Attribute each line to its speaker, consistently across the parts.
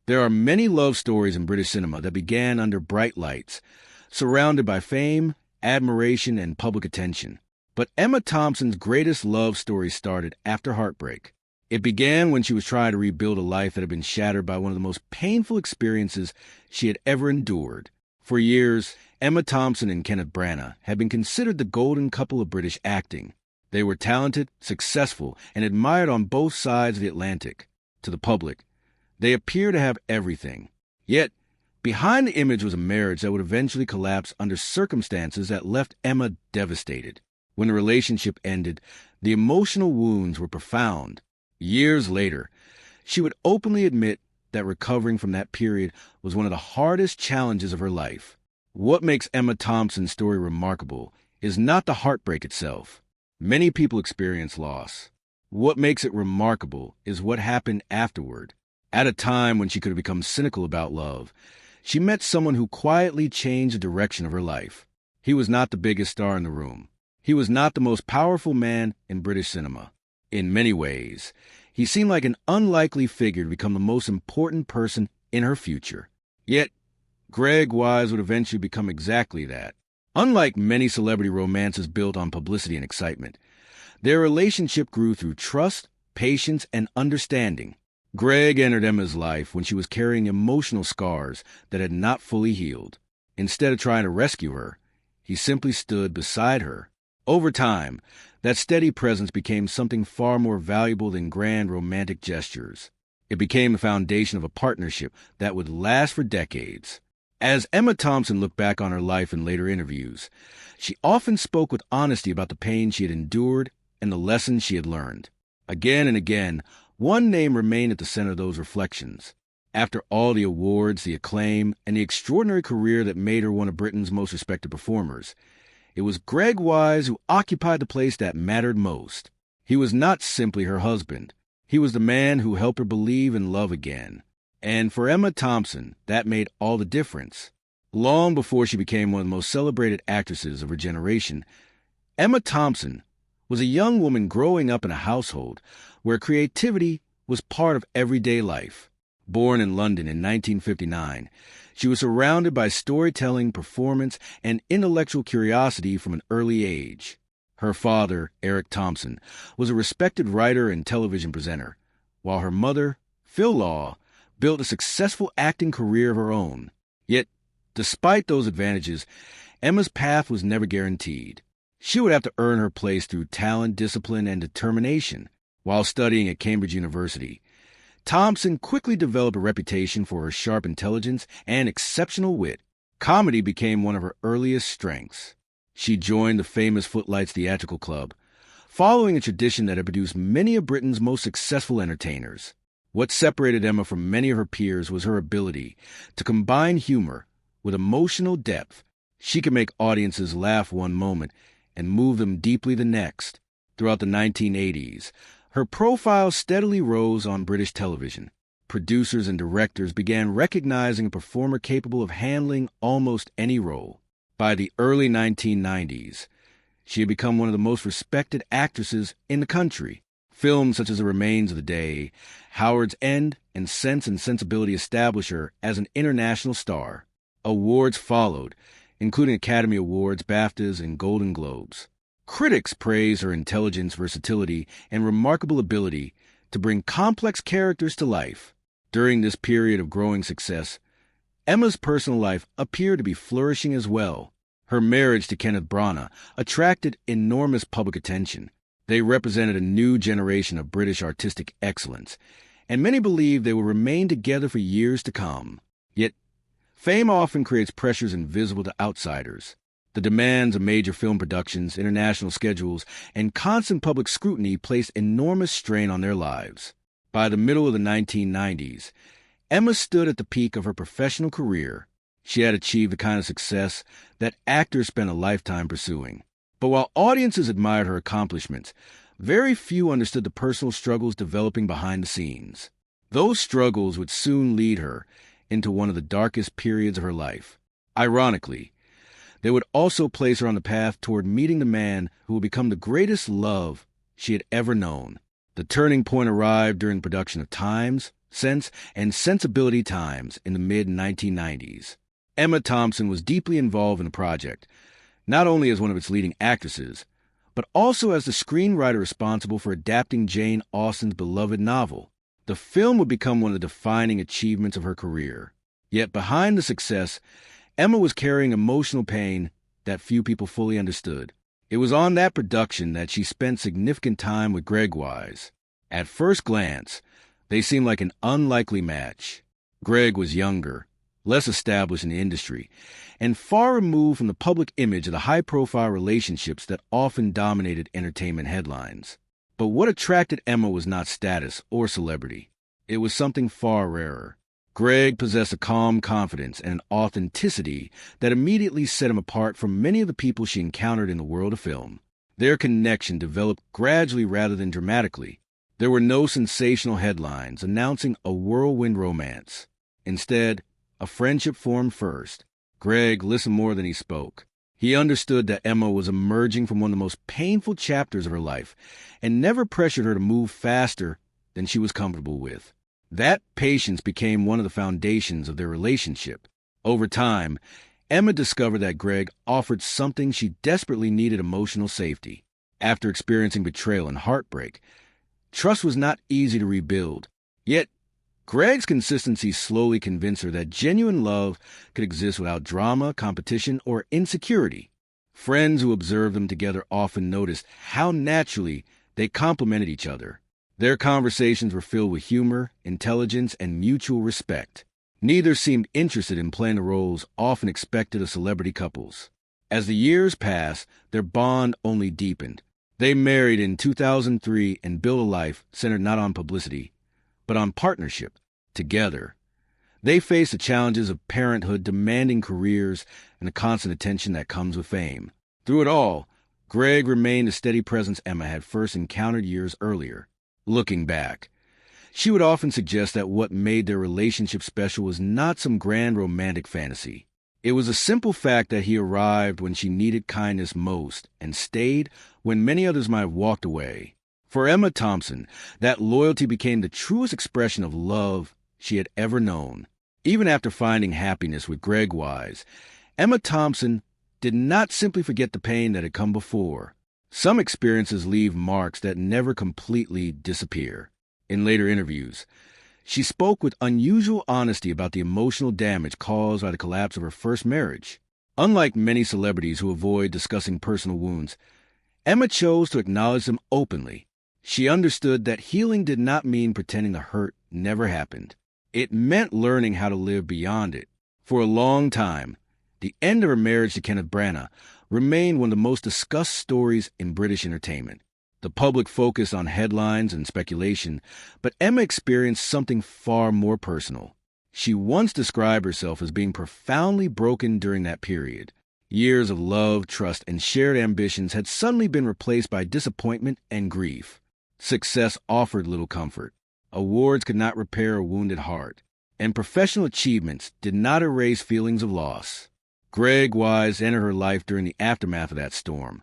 Speaker 1: There are many love stories in British cinema that began under bright lights, surrounded by fame, admiration, and public attention. But Emma Thompson's greatest love story started after heartbreak. It began when she was trying to rebuild a life that had been shattered by one of the most painful experiences she had ever endured. For years, Emma Thompson and Kenneth Branagh had been considered the golden couple of British acting. They were talented, successful, and admired on both sides of the Atlantic. To the public, they appear to have everything. Yet, behind the image was a marriage that would eventually collapse under circumstances that left Emma devastated. When the relationship ended, the emotional wounds were profound. Years later, she would openly admit that recovering from that period was one of the hardest challenges of her life. What makes Emma Thompson's story remarkable is not the heartbreak itself. Many people experience loss. What makes it remarkable is what happened afterward. At a time when she could have become cynical about love, she met someone who quietly changed the direction of her life. He was not the biggest star in the room. He was not the most powerful man in British cinema. In many ways, he seemed like an unlikely figure to become the most important person in her future. Yet, Greg Wise would eventually become exactly that. Unlike many celebrity romances built on publicity and excitement, their relationship grew through trust, patience, and understanding. Greg entered Emma's life when she was carrying emotional scars that had not fully healed. Instead of trying to rescue her, he simply stood beside her. Over time, that steady presence became something far more valuable than grand romantic gestures. It became the foundation of a partnership that would last for decades. As Emma Thompson looked back on her life in later interviews, she often spoke with honesty about the pain she had endured and the lessons she had learned. Again and again, one name remained at the center of those reflections. After all the awards, the acclaim, and the extraordinary career that made her one of Britain's most respected performers, it was Greg Wise who occupied the place that mattered most. He was not simply her husband. He was the man who helped her believe in love again. And for Emma Thompson, that made all the difference. Long before she became one of the most celebrated actresses of her generation, Emma Thompson was a young woman growing up in a household where creativity was part of everyday life. Born in London in 1959, she was surrounded by storytelling, performance, and intellectual curiosity from an early age. Her father, Eric Thompson, was a respected writer and television presenter, while her mother, Phil Law, built a successful acting career of her own. Yet, despite those advantages, Emma's path was never guaranteed. She would have to earn her place through talent, discipline, and determination. While studying at Cambridge University, Thompson quickly developed a reputation for her sharp intelligence and exceptional wit. Comedy became one of her earliest strengths. She joined the famous Footlights Theatrical Club, following a tradition that had produced many of Britain's most successful entertainers. What separated Emma from many of her peers was her ability to combine humor with emotional depth. She could make audiences laugh one moment and move them deeply the next. Throughout the 1980s, her profile steadily rose on British television. Producers and directors began recognizing a performer capable of handling almost any role. By the early 1990s, she had become one of the most respected actresses in the country. Films such as The Remains of the Day, Howard's End, and Sense and Sensibility established her as an international star. Awards followed, including Academy Awards, BAFTAs, and Golden Globes. Critics praised her intelligence, versatility, and remarkable ability to bring complex characters to life. During this period of growing success, Emma's personal life appeared to be flourishing as well. Her marriage to Kenneth Branagh attracted enormous public attention. They represented a new generation of British artistic excellence, and many believed they would remain together for years to come. Yet, fame often creates pressures invisible to outsiders. The demands of major film productions, international schedules, and constant public scrutiny placed enormous strain on their lives. By the middle of the 1990s, Emma stood at the peak of her professional career. She had achieved the kind of success that actors spend a lifetime pursuing. But while audiences admired her accomplishments, very few understood the personal struggles developing behind the scenes. Those struggles would soon lead her into one of the darkest periods of her life. Ironically, they would also place her on the path toward meeting the man who would become the greatest love she had ever known. The turning point arrived during the production of Times, Sense, and Sensibility Times in the mid-1990s. Emma Thompson was deeply involved in the project, not only as one of its leading actresses, but also as the screenwriter responsible for adapting Jane Austen's beloved novel. The film would become one of the defining achievements of her career. Yet behind the success, Emma was carrying emotional pain that few people fully understood. It was on that production that she spent significant time with Greg Wise. At first glance, they seemed like an unlikely match. Greg was younger, less established in the industry, and far removed from the public image of the high-profile relationships that often dominated entertainment headlines. But what attracted Emma was not status or celebrity. It was something far rarer. Greg possessed a calm confidence and an authenticity that immediately set him apart from many of the people she encountered in the world of film. Their connection developed gradually rather than dramatically. There were no sensational headlines announcing a whirlwind romance. Instead, a friendship formed first. Greg listened more than he spoke. He understood that Emma was emerging from one of the most painful chapters of her life and never pressured her to move faster than she was comfortable with. That patience became one of the foundations of their relationship. Over time, Emma discovered that Greg offered something she desperately needed: emotional safety. After experiencing betrayal and heartbreak, trust was not easy to rebuild. Yet, Greg's consistency slowly convinced her that genuine love could exist without drama, competition, or insecurity. Friends who observed them together often noticed how naturally they complemented each other. Their conversations were filled with humor, intelligence, and mutual respect. Neither seemed interested in playing the roles often expected of celebrity couples. As the years passed, their bond only deepened. They married in 2003 and built a life centered not on publicity, but on partnership. Together, they faced the challenges of parenthood, demanding careers, and the constant attention that comes with fame. Through it all, Greg remained the steady presence Emma had first encountered years earlier. Looking back, she would often suggest that what made their relationship special was not some grand romantic fantasy. It was a simple fact that he arrived when she needed kindness most and stayed when many others might have walked away. For Emma Thompson, that loyalty became the truest expression of love she had ever known. Even after finding happiness with Greg Wise, Emma Thompson did not simply forget the pain that had come before. Some experiences leave marks that never completely disappear. In later interviews, she spoke with unusual honesty about the emotional damage caused by the collapse of her first marriage. Unlike many celebrities who avoid discussing personal wounds, Emma chose to acknowledge them openly. She understood that healing did not mean pretending the hurt never happened. It meant learning how to live beyond it. For a long time, the end of her marriage to Kenneth Branagh remained one of the most discussed stories in British entertainment. The public focused on headlines and speculation, but Emma experienced something far more personal. She once described herself as being profoundly broken during that period. Years of love, trust, and shared ambitions had suddenly been replaced by disappointment and grief. Success offered little comfort. Awards could not repair a wounded heart, and professional achievements did not erase feelings of loss. Greg Wise entered her life during the aftermath of that storm.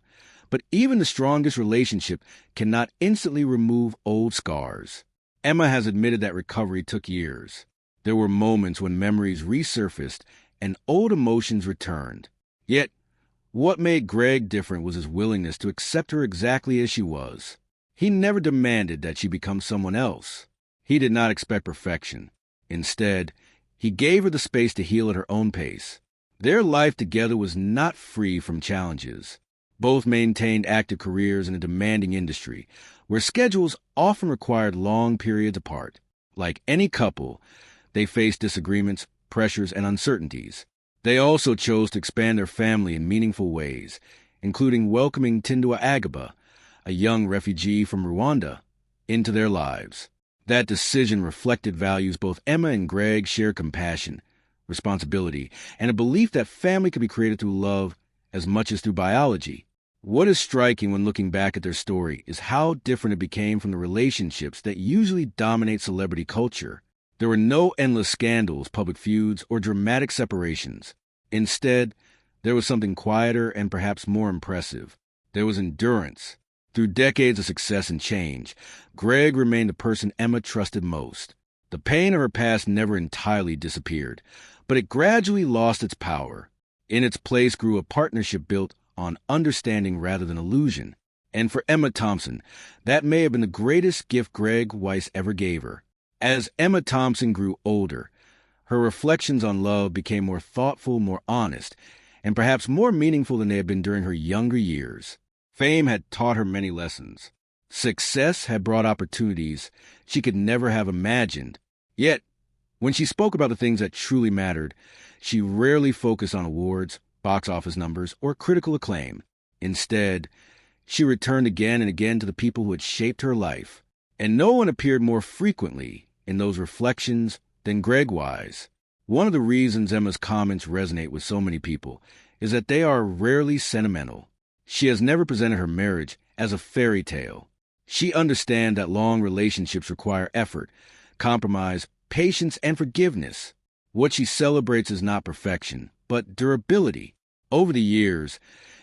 Speaker 1: But even the strongest relationship cannot instantly remove old scars. Emma has admitted that recovery took years. There were moments when memories resurfaced and old emotions returned. Yet, what made Greg different was his willingness to accept her exactly as she was. He never demanded that she become someone else. He did not expect perfection. Instead, he gave her the space to heal at her own pace. Their life together was not free from challenges. Both maintained active careers in a demanding industry, where schedules often required long periods apart. Like any couple, they faced disagreements, pressures, and uncertainties. They also chose to expand their family in meaningful ways, including welcoming Tindua Agaba, a young refugee from Rwanda, into their lives. That decision reflected values both Emma and Greg shared: compassion, responsibility, and a belief that family could be created through love as much as through biology. What is striking when looking back at their story is how different it became from the relationships that usually dominate celebrity culture. There were no endless scandals, public feuds, or dramatic separations. Instead, there was something quieter and perhaps more impressive. There was endurance. Through decades of success and change, Greg remained the person Emma trusted most. The pain of her past never entirely disappeared, but it gradually lost its power. In its place grew a partnership built on understanding rather than illusion. And for Emma Thompson, that may have been the greatest gift Greg Weiss ever gave her. As Emma Thompson grew older, her reflections on love became more thoughtful, more honest, and perhaps more meaningful than they had been during her younger years. Fame had taught her many lessons. Success had brought opportunities she could never have imagined. Yet, when she spoke about the things that truly mattered, she rarely focused on awards, box office numbers, or critical acclaim. Instead, she returned again and again to the people who had shaped her life. And no one appeared more frequently in those reflections than Greg Weiss. One of the reasons Emma's comments resonate with so many people is that they are rarely sentimental. She has never presented her marriage as a fairy tale. She understands that long relationships require effort, compromise, patience, and forgiveness. What she celebrates is not perfection, but durability. Over the years,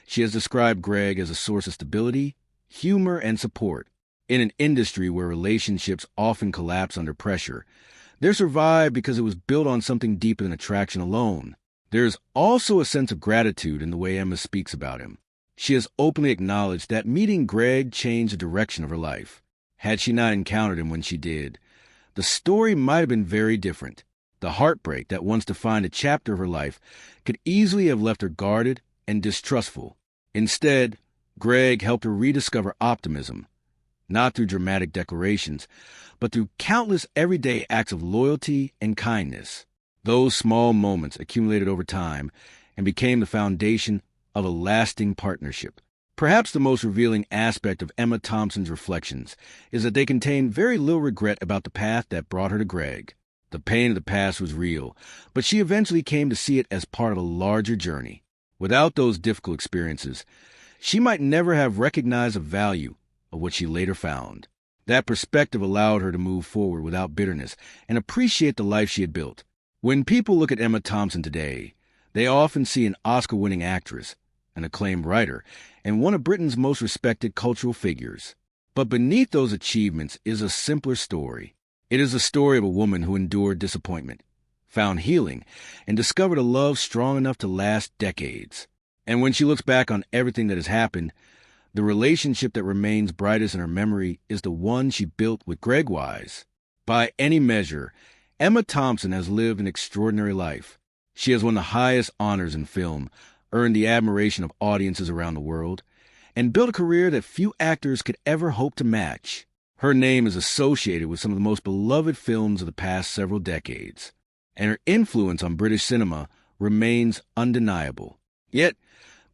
Speaker 1: she has described Greg as a source of stability, humor, and support. In an industry where relationships often collapse under pressure, they survived because it was built on something deeper than attraction alone. There is also a sense of gratitude in the way Emma speaks about him. She has openly acknowledged that meeting Greg changed the direction of her life. Had she not encountered him when she did, the story might have been very different. The heartbreak that once defined a chapter of her life could easily have left her guarded and distrustful. Instead, Greg helped her rediscover optimism, not through dramatic declarations, but through countless everyday acts of loyalty and kindness. Those small moments accumulated over time and became the foundation of a lasting partnership. Perhaps the most revealing aspect of Emma Thompson's reflections is that they contain very little regret about the path that brought her to Greg. The pain of the past was real, but she eventually came to see it as part of a larger journey. Without those difficult experiences, she might never have recognized the value of what she later found. That perspective allowed her to move forward without bitterness and appreciate the life she had built. When people look at Emma Thompson today, they often see an Oscar-winning actress, an acclaimed writer, and one of Britain's most respected cultural figures. But beneath those achievements is a simpler story. It is the story of a woman who endured disappointment, found healing, and discovered a love strong enough to last decades. And when she looks back on everything that has happened, the relationship that remains brightest in her memory is the one she built with Greg Weiss. By any measure, Emma Thompson has lived an extraordinary life. She has won the highest honors in film, earned the admiration of audiences around the world, and built a career that few actors could ever hope to match. Her name is associated with some of the most beloved films of the past several decades, and her influence on British cinema remains undeniable. Yet,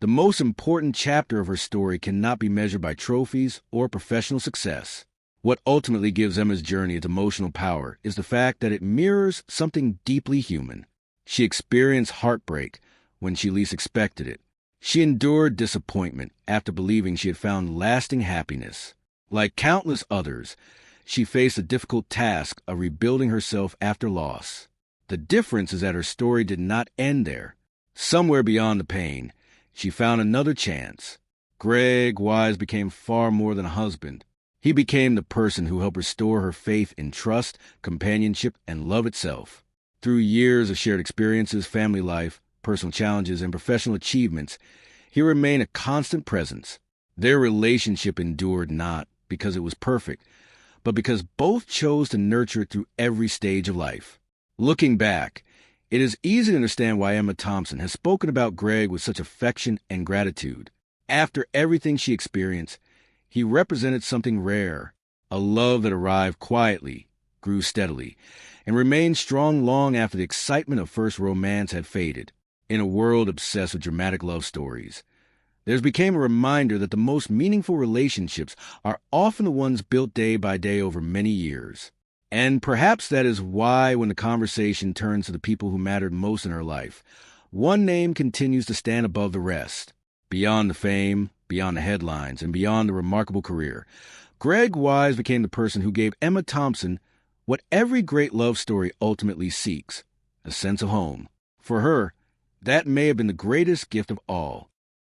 Speaker 1: the most important chapter of her story cannot be measured by trophies or professional success. What ultimately gives Emma's journey its emotional power is the fact that it mirrors something deeply human. She experienced heartbreak when she least expected it. She endured disappointment after believing she had found lasting happiness. Like countless others, she faced the difficult task of rebuilding herself after loss. The difference is that her story did not end there. Somewhere beyond the pain, she found another chance. Greg Weiss became far more than a husband. He became the person who helped restore her faith in trust, companionship, and love itself. Through years of shared experiences, family life, personal challenges, and professional achievements, he remained a constant presence. Their relationship endured not because it was perfect, but because both chose to nurture it through every stage of life. Looking back, it is easy to understand why Emma Thompson has spoken about Greg with such affection and gratitude. After everything she experienced, he represented something rare, a love that arrived quietly, grew steadily, and remained strong long after the excitement of first romance had faded. In a world obsessed with dramatic love stories, there became a reminder that the most meaningful relationships are often the ones built day by day over many years. And perhaps that is why when the conversation turns to the people who mattered most in her life, one name continues to stand above the rest. Beyond the fame, beyond the headlines, and beyond the remarkable career, Greg Weiss became the person who gave Emma Thompson what every great love story ultimately seeks, a sense of home. For her, that may have been the greatest gift of all.